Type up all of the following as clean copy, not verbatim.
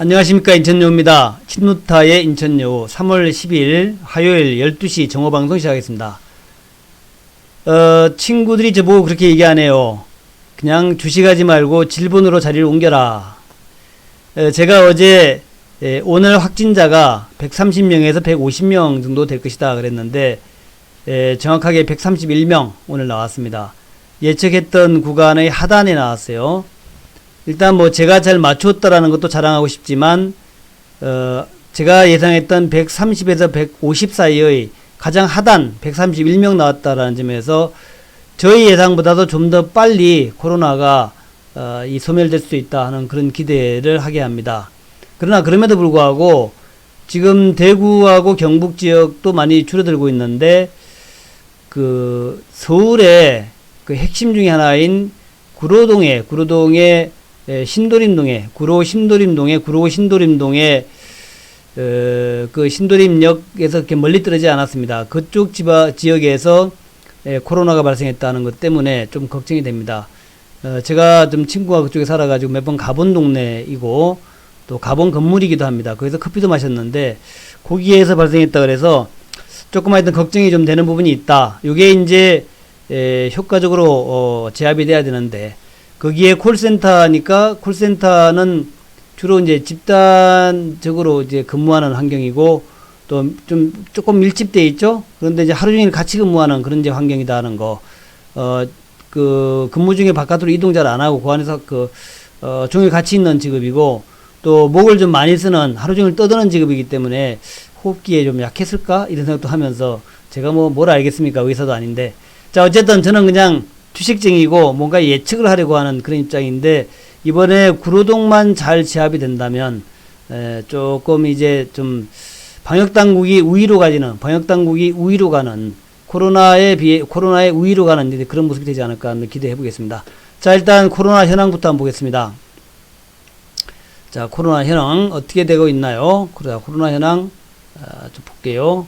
안녕하십니까, 인천여우입니다. 친누타의 인천여우 3월 10일 화요일 12시 정오방송 시작하겠습니다. 친구들이 저보고 그렇게 얘기하네요. 그냥 주식하지 말고 질본으로 자리를 옮겨라. 제가 어제 오늘 확진자가 130명에서 150명 정도 될 것이다 그랬는데 정확하게 131명 오늘 나왔습니다. 예측했던 구간의 하단에 나왔어요. 일단 뭐 제가 잘 맞췄다라는 것도 자랑하고 싶지만 제가 예상했던 130에서 150 사이의 가장 하단 131명 나왔다라는 점에서 저희 예상보다도 좀 더 빨리 코로나가 소멸될 수 있다 하는 그런 기대를 하게 합니다. 그러나 그럼에도 불구하고 지금 대구하고 경북 지역도 많이 줄어들고 있는데 그 서울의 그 핵심 중에 하나인 구로동의 신도림동에 구로 신도림동에 그 신도림역에서 그렇게 멀리 떨어지지 않았습니다. 그쪽 지역에서 코로나가 발생했다는 것 때문에 좀 걱정이 됩니다. 제가 좀 친구가 그쪽에 살아가지고 몇 번 가본 동네이고 또 가본 건물이기도 합니다. 거기서 커피도 마셨는데 거기에서 발생했다 그래서 조금 하여튼 걱정이 좀 되는 부분이 있다. 요게 이제 효과적으로 제압이 돼야 되는데 거기에 콜센터니까 콜센터는 주로 이제 집단적으로 이제 근무하는 환경이고 또 좀 조금 밀집돼 있죠. 그런데 이제 하루 종일 같이 근무하는 그런 이제 환경이다 하는 거. 그 근무 중에 바깥으로 이동 잘 안 하고 그 안에서 종일 같이 있는 직업이고 또 목을 좀 많이 쓰는 하루 종일 떠드는 직업이기 때문에 호흡기에 좀 약했을까 이런 생각도 하면서 제가 뭘 알겠습니까? 의사도 아닌데. 자, 어쨌든 저는 그냥 주식쟁이고 뭔가 예측을 하려고 하는 그런 입장인데 이번에 구로동만 잘 제압이 된다면 조금 이제 좀 방역당국이 우위로 가는 코로나에 우위로 가는 이제 그런 모습이 되지 않을까 하는 기대해 보겠습니다. 자, 일단 코로나 현황부터 한번 보겠습니다. 자, 코로나 현황 어떻게 되고 있나요? 코로나 현황 좀 볼게요.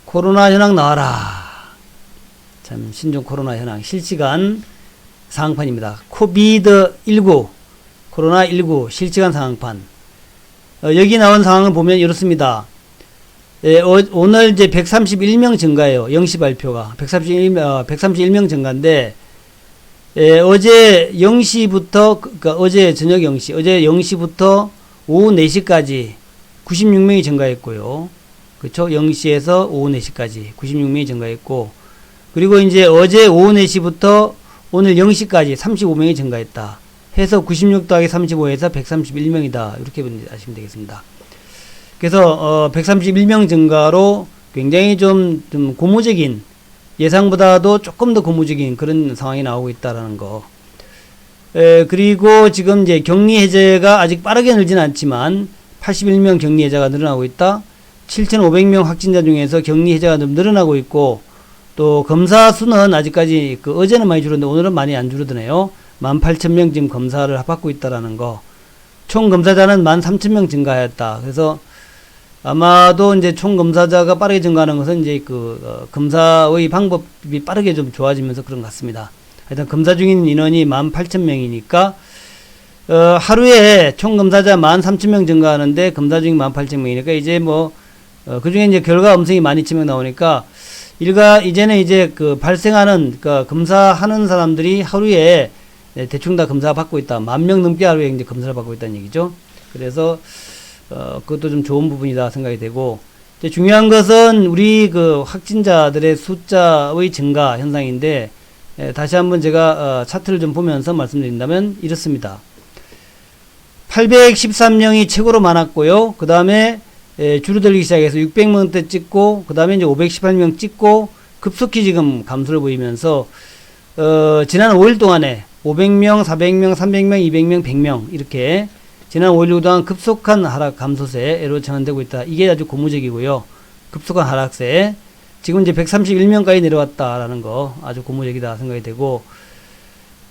코로나 현황 나와라. 참 신종 코로나 현황 실시간 상황판입니다. 코비드19 코로나19 실시간 상황판. 여기 나온 상황을 보면 이렇습니다. 오늘 이제 131명 증가예요. 0시 발표가 131명 증가인데 어제 0시부터 그러니까 어제 저녁 0시 어제 0시부터 오후 4시까지 96명이 증가했고요. 그렇죠? 0시에서 오후 4시까지 96명이 증가했고 그리고 이제 어제 오후 4시부터 오늘 0시까지 35명이 증가했다. 해서 96 더하기 35에서 131명이다. 이렇게 아시면 되겠습니다. 그래서 131명 증가로 굉장히 좀 고무적인 예상보다도 조금 더 고무적인 그런 상황이 나오고 있다라는 거. 그리고 지금 이제 격리 해제가 아직 빠르게 늘지는 않지만 81명 격리 해제가 늘어나고 있다. 7,500명 확진자 중에서 격리 해제가 좀 늘어나고 있고 또 검사 수는 아직까지 어제는 많이 줄었는데 오늘은 많이 안 줄어드네요. 18,000명 지금 검사를 받고 있다라는 거. 총 검사자는 13,000명 증가하였다. 그래서 아마도 이제 총 검사자가 빠르게 증가하는 것은 이제 검사의 방법이 빠르게 좀 좋아지면서 그런 것 같습니다. 하여튼 검사 중인 인원이 18,000명이니까 하루에 총 검사자 13,000명 증가하는데 검사 중인 18,000명이니까 이제 그 중에 이제 결과 음성이 12,000명 나오니까 이제는 이제 발생하는 검사하는 사람들이 하루에 대충 다 검사 받고 있다. 10,000명 넘게 하루에 이제 검사를 받고 있다는 얘기죠. 그래서 그것도 좀 좋은 부분이다 생각이 되고 이제 중요한 것은 우리 확진자들의 숫자의 증가 현상인데 다시 한번 제가 차트를 좀 보면서 말씀드린다면 이렇습니다. 813명이 최고로 많았고요. 그 다음에 줄어들기 시작해서 600명대 찍고 그 다음에 이제 518명 찍고 급속히 지금 감소를 보이면서 지난 5일 동안에 500명, 400명, 300명, 200명, 100명 이렇게 지난 5일 동안 급속한 하락 감소세로 전환되고 있다. 이게 아주 고무적이고요. 급속한 하락세. 지금 이제 131명까지 내려왔다라는 거 아주 고무적이다 생각이 되고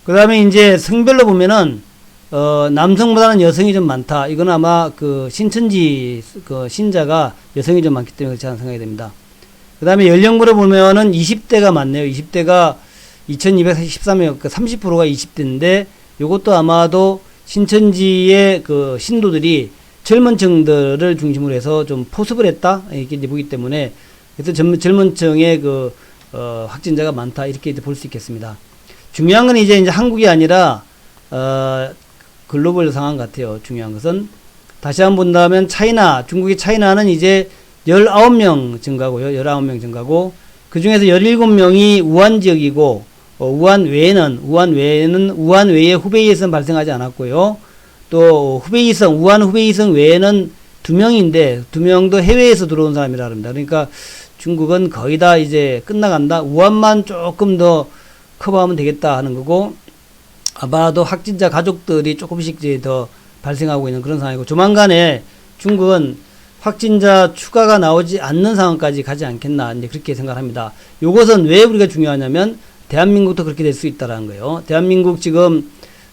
그 다음에 이제 성별로 보면은 남성보다는 여성이 좀 많다. 이건 아마 신천지 신자가 여성이 좀 많기 때문에 그렇지 않은 생각이 됩니다. 그 다음에 연령부로 보면은 20대가 많네요. 20대가 2243명, 30%가 20대인데, 요것도 아마도 신천지의 그 신도들이 젊은 층들을 중심으로 해서 좀 포섭을 했다 이렇게 이제 보기 때문에 그래서 젊은 층의 그 확진자가 많다 이렇게 볼 수 있겠습니다. 중요한 건 이제 한국이 아니라 글로벌 상황 같아요. 중요한 것은 다시 한번 본다면 중국의 차이나는 이제 19명 증가고요. 19명 증가고 그 중에서 17명이 우한 지역이고 우한 외에는 우한 외에 후베이에서는 발생하지 않았고요. 또 우한 후베이성 외에는 2명인데 2명도 해외에서 들어온 사람이라 합니다. 그러니까 중국은 거의 다 이제 끝나간다. 우한만 조금 더 커버하면 되겠다 하는 거고 아마도 확진자 가족들이 조금씩 이제 더 발생하고 있는 그런 상황이고 조만간에 중국은 확진자 추가가 나오지 않는 상황까지 가지 않겠나 이제 그렇게 생각합니다. 요것은 왜 우리가 중요하냐면 대한민국도 그렇게 될 수 있다라는 거예요. 대한민국 지금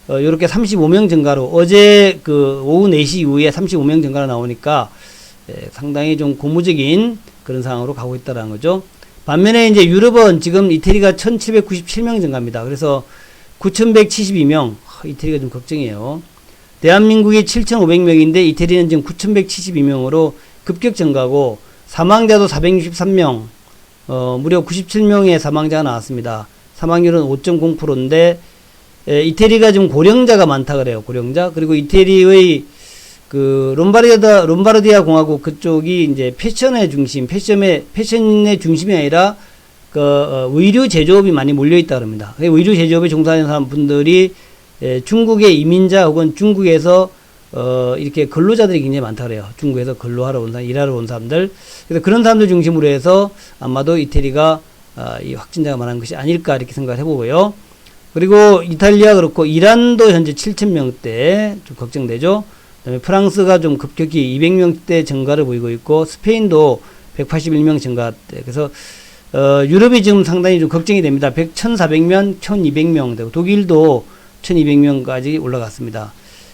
요렇게 35명 증가로 어제 그 오후 4시 이후에 35명 증가로 나오니까 상당히 좀 고무적인 그런 상황으로 가고 있다라는 거죠. 반면에 이제 유럽은 지금 이태리가 1797명 증가입니다. 그래서 9172명 이태리가 좀 걱정이에요. 대한민국이 7500명인데 이태리는 지금 9172명으로 급격 증가고 사망자도 463명 무려 97명의 사망자가 나왔습니다. 사망률은 5.0%인데 이태리가 지금 고령자가 많다 그래요. 고령자. 그리고 이태리의 그 롬바르디아 공화국 그쪽이 이제 패션의 중심이 아니라 그 의류 제조업이 많이 몰려 있다 그럽니다. 의류 제조업에 종사하는 사람분들이 중국의 이민자 혹은 중국에서 이렇게 근로자들이 굉장히 많다 그래요. 중국에서 근로하러 온 사람, 일하러 온 사람들. 그래서 그런 사람들 중심으로 해서 아마도 이태리가 이 확진자가 많은 것이 아닐까 이렇게 생각을 해보고요. 그리고 이탈리아 그렇고 이란도 현재 7,000명대 좀 걱정되죠. 그다음에 프랑스가 좀 급격히 200명대 증가를 보이고 있고 스페인도 181명 증가대. 그래서 유럽이 지금 상당히 좀 걱정이 됩니다. 1,400명, 1,200명 되고 독일도 1,200명까지 올라갔습니다.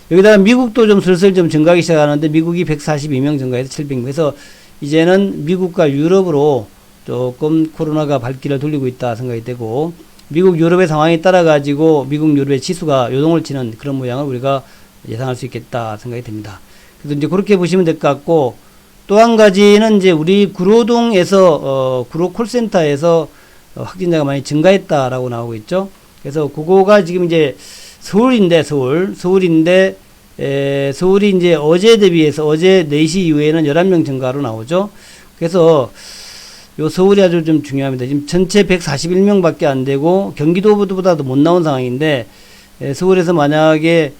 여기다가 미국도 좀 슬슬 좀 증가하기 시작하는데 미국이 142명 증가해서 700명. 그래서 이제는 미국과 유럽으로 조금 코로나가 발길을 돌리고 있다 생각이 되고 미국 유럽의 상황에 따라 가지고 미국 유럽의 지수가 요동을 치는 그런 모양을 우리가 예상할 수 있겠다 생각이 됩니다. 그래서 이제 그렇게 보시면 될 것 같고 또 한 가지는 이제 우리 구로동에서 구로 콜센터에서 확진자가 많이 증가했다라고 나오고 있죠. 그래서 그거가 지금 이제 서울이 이제 어제 대비해서 어제 4시 이후에는 11명 증가로 나오죠. 그래서 요 서울이 아주 좀 중요합니다. 지금 전체 141명 밖에 안 되고 경기도보다도 못 나온 상황인데 서울에서 만약에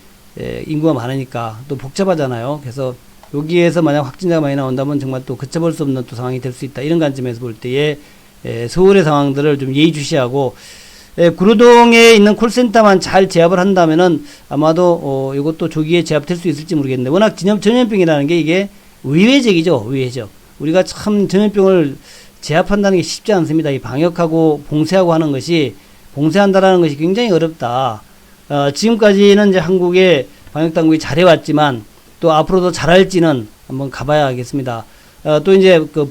인구가 많으니까 또 복잡하잖아요. 그래서 여기에서 만약 확진자가 많이 나온다면 정말 또 걷잡을 수 없는 또 상황이 될 수 있다. 이런 관점에서 볼 때에 서울의 상황들을 좀 예의주시하고 구로동에 있는 콜센터만 잘 제압을 한다면은 아마도 이것도 조기에 제압될 수 있을지 모르겠는데 워낙 전염병이라는 게 이게 의외적이죠. 의외적. 우리가 참 전염병을 제압한다는 게 쉽지 않습니다. 이 방역하고 봉쇄하고 하는 것이 봉쇄한다라는 것이 굉장히 어렵다. 지금까지는 이제 한국의 방역 당국이 잘해왔지만 또 앞으로도 잘할지는 한번 가봐야 하겠습니다. 또 이제 그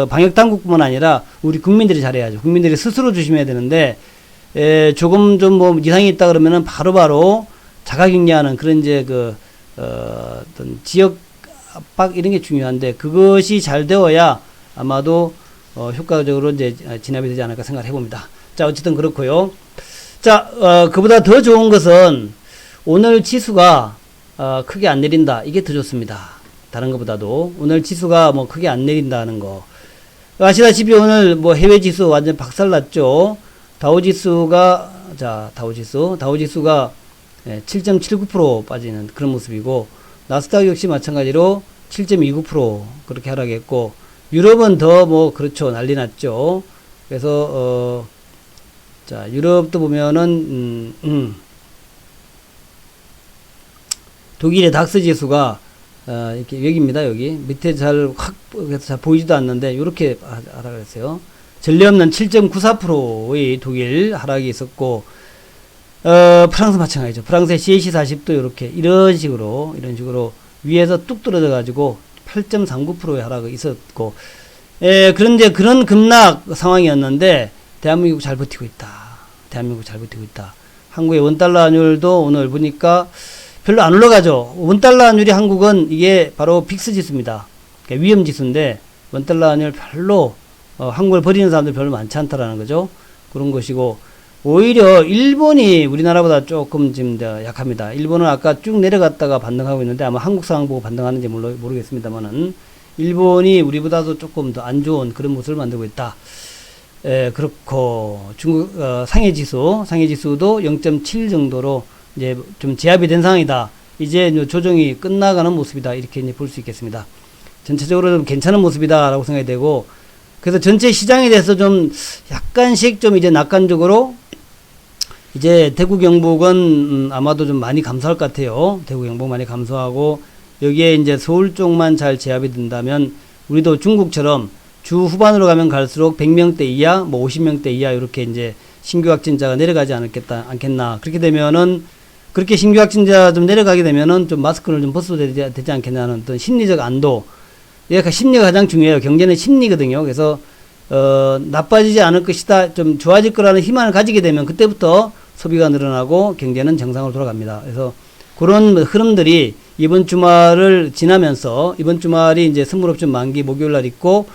방역 당국뿐만 아니라 우리 국민들이 잘해야죠. 국민들이 스스로 조심해야 되는데 조금 좀 뭐 이상이 있다 그러면은 바로바로 자가격리하는 그런 이제 어떤 지역 압박 이런 게 중요한데 그것이 잘 되어야 아마도 효과적으로 이제 진압이 되지 않을까 생각을 해봅니다. 자, 어쨌든 그렇고요. 자, 그보다 더 좋은 것은 오늘 지수가 크게 안 내린다. 이게 더 좋습니다. 다른 것보다도 오늘 지수가 뭐 크게 안 내린다는 거. 아시다시피 오늘 뭐 해외 지수 완전 박살났죠. 다우지수가 7.79% 빠지는 그런 모습이고 나스닥 역시 마찬가지로 7.29% 그렇게 하락했고 유럽은 더 뭐 그렇죠. 난리 났죠. 그래서 자, 유럽도 보면은 독일의 닥스 지수가 이렇게 여기입니다. 여기 밑에 잘 보이지도 않는데 이렇게 하락을 했어요. 전례 없는 7.94%의 독일 하락이 있었고 프랑스 마찬가지죠. 프랑스의 CAC 40도 이런 식으로 위에서 뚝 떨어져 가지고 8.39%의 하락이 있었고 그런데 그런 급락 상황이었는데 대한민국 잘 버티고 있다. 한국의 원달러 환율도 오늘 보니까 별로 안 올라가죠. 원달러 환율이 한국은 이게 바로 빅스 지수입니다. 그러니까 위험 지수인데 원달러 환율 별로 한국을 버리는 사람들 별로 많지 않다라는 거죠. 그런 것이고 오히려 일본이 우리나라보다 조금 지금 약합니다. 일본은 아까 쭉 내려갔다가 반등하고 있는데 아마 한국 상황 보고 반등하는지 모르겠습니다만은 일본이 우리보다도 조금 더 안 좋은 그런 모습을 만들고 있다. 그렇고 중국 상해 지수도 0.7 정도로 이제 좀 제압이 된 상황이다. 이제 조정이 끝나가는 모습이다. 이렇게 이제 볼 수 있겠습니다. 전체적으로 좀 괜찮은 모습이다라고 생각이 되고, 그래서 전체 시장에 대해서 좀 약간씩 좀 이제 낙관적으로 이제 대구 경북은 아마도 좀 많이 감소할 것 같아요. 대구 경북 많이 감소하고 여기에 이제 서울 쪽만 잘 제압이 된다면 우리도 중국처럼 주 후반으로 가면 갈수록 100명대 이하, 뭐 50명대 이하 이렇게 이제 신규 확진자가 내려가지 않겠나. 그렇게 되면은 그렇게 신규 확진자 좀 내려가게 되면은 좀 마스크를 좀 벗어도 되지 않겠냐는 어떤 심리적 안도. 얘가 심리가 가장 중요해요. 경제는 심리거든요. 그래서 나빠지지 않을 것이다, 좀 좋아질 거라는 희망을 가지게 되면 그때부터 소비가 늘어나고 경제는 정상으로 돌아갑니다. 그래서 그런 흐름들이 이번 주말을 지나면서, 이번 주말이 이제 선물옵션 만기 목요일 날 있고,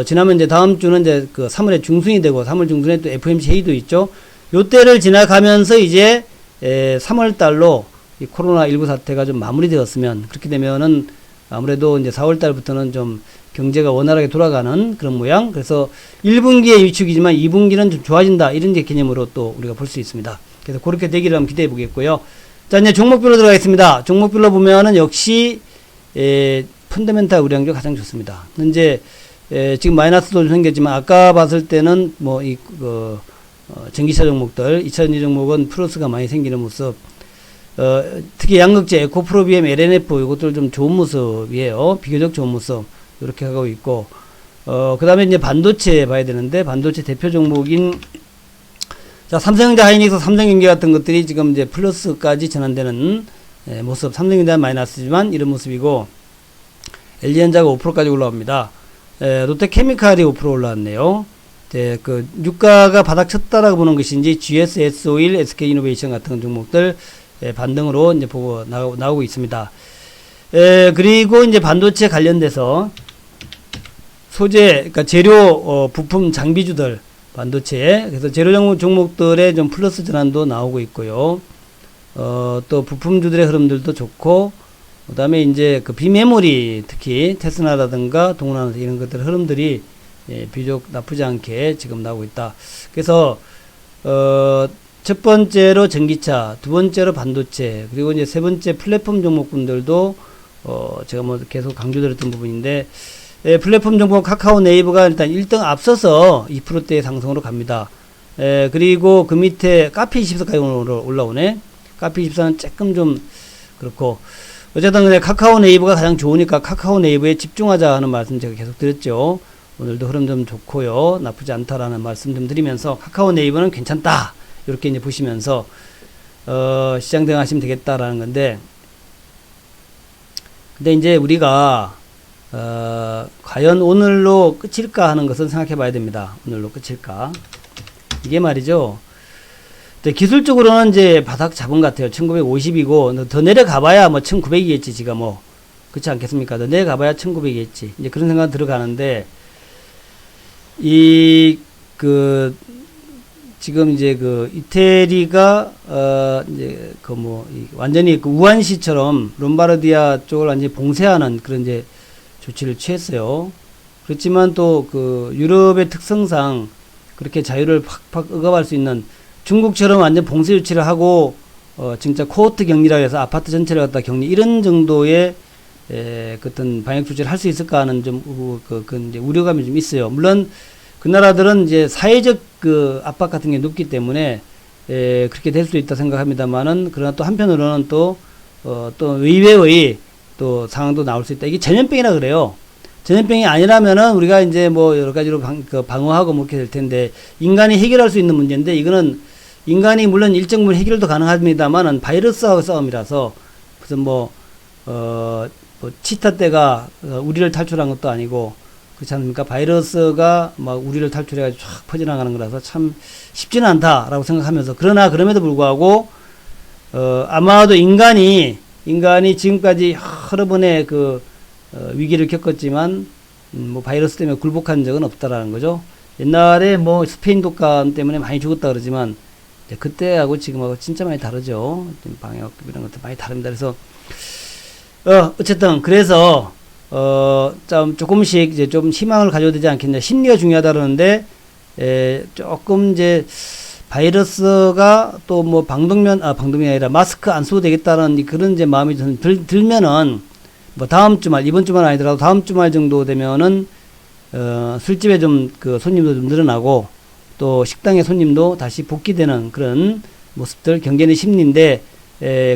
지나면 이제 다음 주는 이제 그 3월에 중순이 되고 3월 중순에 또 FOMC 회의도 있죠. 요때를 지나가면서 이제 3월 달로 이 코로나19 사태가 좀 마무리되었으면, 그렇게 되면은 아무래도 이제 4월 달부터는 좀 경제가 원활하게 돌아가는 그런 모양. 그래서 1분기의 위축이지만 2분기는 좀 좋아진다. 이런 개념으로 또 우리가 볼 수 있습니다. 그래서 그렇게 되기를 한번 기대해 보겠고요. 자, 이제 종목별로 들어가겠습니다. 종목별로 보면은 역시 펀더멘탈 우량주가 가장 좋습니다. 현재 지금 마이너스도 좀 생겼지만 아까 봤을 때는 뭐 전기차 종목들, 2차전지 종목은 플러스가 많이 생기는 모습. 특히 양극재, 에코프로비엠, LNF 이것들 좀 좋은 모습이에요. 비교적 좋은 모습 이렇게 하고 있고, 그 다음에 이제 반도체 봐야 되는데, 반도체 대표 종목인 자, 삼성전자, 하이닉스, 삼성전기 같은 것들이 지금 이제 플러스까지 전환되는 모습. 삼성전자는 마이너스지만 이런 모습이고, LG전자가 5%까지 올라옵니다. 롯데케미칼이 5% 올라왔네요. 그 유가가 바닥 쳤다라고 보는 것인지 GS, S-오일, SK이노베이션 같은 종목들 반등으로 이제 보고 나오고 있습니다. 그리고 이제 반도체 관련돼서 소재, 그러니까 재료, 부품 장비주들, 반도체, 그래서 재료 종목들의 좀 플러스 전환도 나오고 있고요. 또 부품주들의 흐름들도 좋고, 그 다음에 이제 그 비메모리, 특히 테스나라든가 동원하는 이런 것들 흐름들이 비교적 나쁘지 않게 지금 나오고 있다. 그래서 첫 번째로 전기차, 두 번째로 반도체, 그리고 이제 세 번째 플랫폼 종목군들도 제가 뭐 계속 강조드렸던 부분인데, 플랫폼 종목 카카오 네이버가 일단 1등 앞서서 2%대의 상승으로 갑니다. 그리고 그 밑에 카페24까지 올라오네. 카페24는 조금 좀 그렇고, 어쨌든 근데 카카오 네이버가 가장 좋으니까 카카오 네이버에 집중하자 하는 말씀 제가 계속 드렸죠. 오늘도 흐름 좀 좋고요, 나쁘지 않다라는 말씀 좀 드리면서 카카오 네이버는 괜찮다 이렇게 이제 보시면서 시장 대응하시면 되겠다라는 건데, 근데 이제 우리가 과연 오늘로 끝일까 하는 것은 생각해 봐야 됩니다. 오늘로 끝일까? 이게 말이죠. 기술적으로는 이제 바닥 잡은 것 같아요. 1950이고, 더 내려가봐야 뭐 1900이겠지, 지가 뭐. 그렇지 않겠습니까? 더 내려가봐야 1900이겠지. 이제 그런 생각 들어가는데, 지금 이제 이태리가, 이제 완전히 우한시처럼 롬바르디아 쪽을 완전히 봉쇄하는 그런 이제 조치를 취했어요. 그렇지만 또 유럽의 특성상 그렇게 자유를 팍팍 억압할 수 있는, 중국처럼 완전 봉쇄 조치를 하고 진짜 코호트 격리라 해서 아파트 전체를 갖다 격리, 이런 정도의 어떤 방역 조치를 할 수 있을까 하는 좀 이제 우려감이 좀 있어요. 물론 그 나라들은 이제 사회적 압박 같은 게 높기 때문에 그렇게 될 수 있다 생각합니다만은, 그러나 또 한편으로는 또 의외의 또 상황도 나올 수 있다. 이게 전염병이라 그래요. 전염병이 아니라면은 우리가 이제 뭐 여러 가지로 방어하고 뭐 이렇게 될 텐데, 인간이 해결할 수 있는 문제인데, 이거는 인간이 물론 일정 부분 해결도 가능합니다만은 바이러스하고 싸움이라서, 무슨 치타 떼가 우리를 탈출한 것도 아니고, 그렇지 않습니까? 바이러스가 막 우리를 탈출해가지고 쫙 퍼져나가는 거라서 참 쉽지는 않다라고 생각하면서, 그러나 그럼에도 불구하고 아마도 인간이 지금까지 여러 번의 위기를 겪었지만 뭐 바이러스 때문에 굴복한 적은 없다라는 거죠. 옛날에 뭐 스페인 독감 때문에 많이 죽었다 그러지만 그때하고 지금하고 진짜 많이 다르죠. 방역 이런 것도 많이 다릅니다. 그래서 어쨌든 그래서 좀 조금씩 이제 좀 희망을 가져야 되지 않겠냐. 심리가 중요하다 그러는데 조금 이제 바이러스가 또 뭐 방독면이 아니라 마스크 안 써도 되겠다는 그런 이제 마음이 들면은 뭐 다음 주말, 이번 주말 아니더라도 다음 주말 정도 되면은 술집에 좀 손님도 좀 늘어나고 또 식당의 손님도 다시 복귀되는 그런 모습들, 경제는 심리인데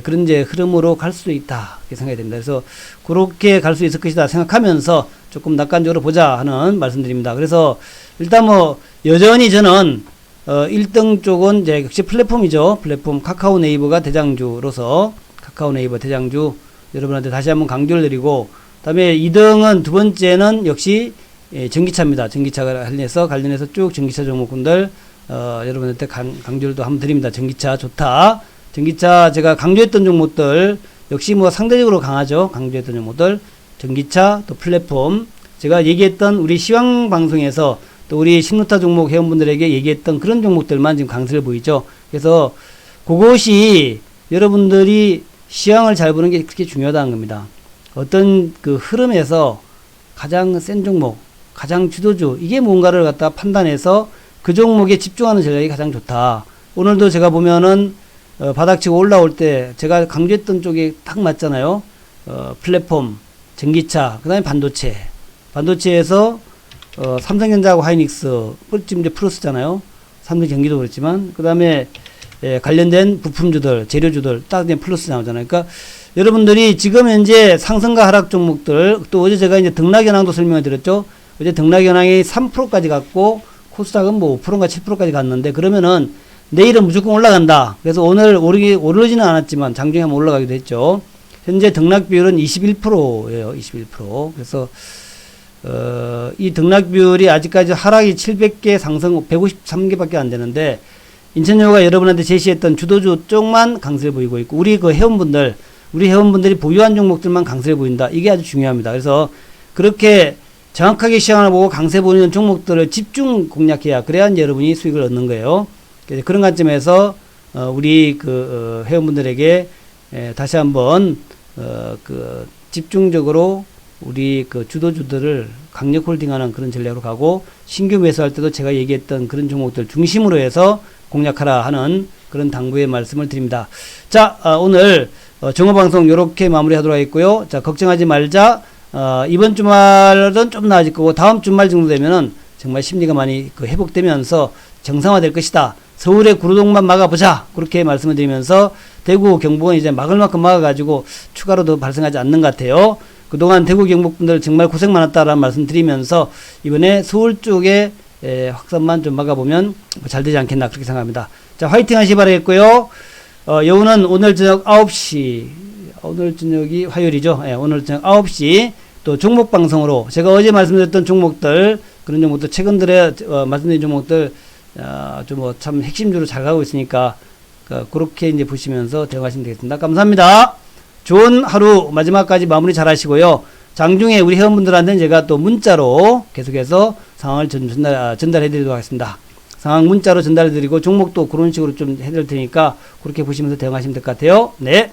그런 이제 흐름으로 갈 수도 있다 이렇게 생각이 됩니다. 그래서 그렇게 갈 수 있을 것이다 생각하면서 조금 낙관적으로 보자 하는 말씀드립니다. 그래서 일단 뭐 여전히 저는 1등 쪽은 이제 역시 플랫폼이죠. 플랫폼 카카오 네이버가 대장주로서 카카오 네이버 대장주 여러분한테 다시 한번 강조를 드리고, 그다음에 2등은 두 번째는 역시 전기차입니다. 전기차가 관련해서 쭉 전기차 종목군들 여러분한테 강조를 또 한번 드립니다. 전기차 좋다. 전기차 제가 강조했던 종목들 역시 뭐 상대적으로 강하죠. 강조했던 종목들 전기차 또 플랫폼, 제가 얘기했던 우리 시황 방송에서 또 우리 신루타 종목 회원분들에게 얘기했던 그런 종목들만 지금 강세를 보이죠. 그래서 그것이 여러분들이 시황을 잘 보는 게 그렇게 중요하다는 겁니다. 어떤 흐름에서 가장 센 종목, 가장 주도주, 이게 뭔가를 갖다 판단해서 그 종목에 집중하는 전략이 가장 좋다. 오늘도 제가 보면은 바닥치고 올라올 때 제가 강조했던 쪽이 딱 맞잖아요. 플랫폼, 전기차, 그 다음에 반도체에서 삼성전자하고 하이닉스, 지금 이제 플러스잖아요. 삼성전기도 그렇지만, 그 다음에 관련된 부품주들, 재료주들 딱 이제 플러스 나오잖아요. 그러니까 여러분들이 지금 현재 상승과 하락 종목들, 또 어제 제가 이제 등락현황도 설명을 드렸죠. 어제 등락현황이 3%까지 갔고 코스닥은 뭐 5%인가 7%까지 갔는데, 그러면은 내일은 무조건 올라간다. 그래서 오늘 오르지는 않았지만 장중에 한번 올라가기도 했죠. 현재 등락 비율은 21%예요. 21%. 그래서 이 등락 비율이 아직까지 하락이 700개, 상승 153개밖에 안 되는데, 인천여가 여러분한테 제시했던 주도주 쪽만 강세를 보이고 있고, 우리 회원분들이 보유한 종목들만 강세를 보인다. 이게 아주 중요합니다. 그래서 그렇게 정확하게 시장을 보고 강세 보이는 종목들을 집중 공략해야, 그래야 여러분이 수익을 얻는 거예요. 그래서 그런 관점에서 우리 회원분들에게 다시 한번 집중적으로 우리 주도주들을 강력 홀딩하는 그런 전략으로 가고, 신규 매수할 때도 제가 얘기했던 그런 종목들 중심으로 해서 공략하라 하는 그런 당부의 말씀을 드립니다. 자, 오늘 정오방송 요렇게 마무리하도록 하겠고요. 자, 걱정하지 말자. 이번 주말은 좀 나아질 거고, 다음 주말 정도 되면은 정말 심리가 많이 회복되면서 정상화될 것이다. 서울의 구로동만 막아보자. 그렇게 말씀을 드리면서, 대구, 경북은 이제 막을 만큼 막아가지고 추가로 더 발생하지 않는 것 같아요. 그동안 대구, 경북분들 정말 고생 많았다라는 말씀 드리면서, 이번에 서울 쪽에 확산만 좀 막아보면 잘 되지 않겠나 그렇게 생각합니다. 자, 화이팅 하시기 바라겠고요. 여우는 오늘 저녁 9시, 오늘 저녁이 화요일이죠. 오늘 저녁 9시 또 종목 방송으로 제가 어제 말씀드렸던 종목들, 그런 종목들, 최근 들에 말씀드린 종목들 좀 참 핵심주로 잘 가고 있으니까 그렇게 이제 보시면서 대응하시면 되겠습니다. 감사합니다. 좋은 하루 마지막까지 마무리 잘 하시고요. 장중에 우리 회원분들한테는 제가 또 문자로 계속해서 상황을 전달해 드리도록 하겠습니다. 상황 문자로 전달해 드리고, 종목도 그런 식으로 좀 해드릴 테니까 그렇게 보시면서 대응하시면 될 것 같아요. 네.